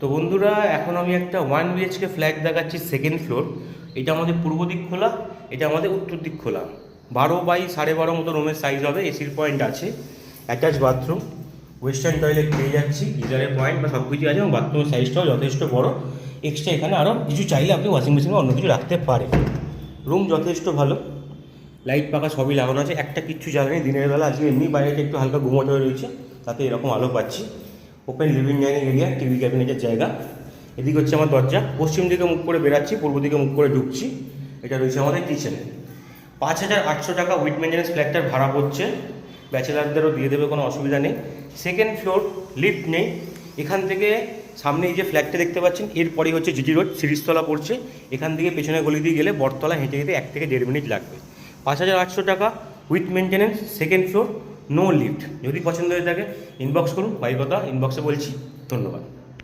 তো বন্ধুরা, এখন আমি একটা 1 BHK ফ্ল্যাট দেখাচ্ছি, সেকেন্ড ফ্লোর। এটা আমাদের পূর্ব দিক খোলা, এটা আমাদের উত্তর দিক খোলা। 12 বাই 12.5 মতো রুমের সাইজ হবে। এসির পয়েন্ট আছে, অ্যাটাচ বাথরুম, ওয়েস্টার্ন টয়লেট পেয়ে যাচ্ছি, গিজারের পয়েন্ট বা সব কিছু আছে, এবং বাথরুমের সাইজটাও যথেষ্ট বড়। এক্সট্রা এখানে আরও কিছু চাইলে আপনি ওয়াশিং মেশিন বা অন্য কিছু রাখতে পারেন। রুম যথেষ্ট ভালো, লাইট পাখা সবই লাগানো আছে, একটা কিচ্ছু জ্বালানি। দিনের বেলা আজকে এমনি বাইরেটা একটু হালকা ঘুমোতে হয়ে রয়েছে, তাতে এরকম আলো পাচ্ছি। Open living dining area, TV ক্যাবিনেটের জায়গা। এদিকে হচ্ছে আমার দরজা, পশ্চিম দিকে মুখ করে বেরাচ্ছি, পূর্ব দিকে মুখ করে ঢুকছি। এটা রয়েছে আমাদের কিচেন। 5,800 টাকা উইথ মেনটেন্যান্স ফ্ল্যাটটার ভাড়া পড়ছে। ব্যাচেলারদেরও দিয়ে দেবে, কোনো অসুবিধা নেই। সেকেন্ড ফ্লোর, লিফট নেই। এখান থেকে সামনে এই যে ফ্ল্যাটটা দেখতে পাচ্ছেন, এরপরেই হচ্ছে জিটি রোড, সিরিজতলা পড়ছে। এখান থেকে পেছনে গলি দিয়ে গেলে বটতলা হেঁটে যেতে 1 থেকে 1.5 মিনিট লাগবে। 5,800 টাকা with maintenance, second floor, no lift. যদি পছন্দ হয়ে থাকে ইনবক্স করুন, বাড়ির কথা ইনবক্সে বলছি। ধন্যবাদ।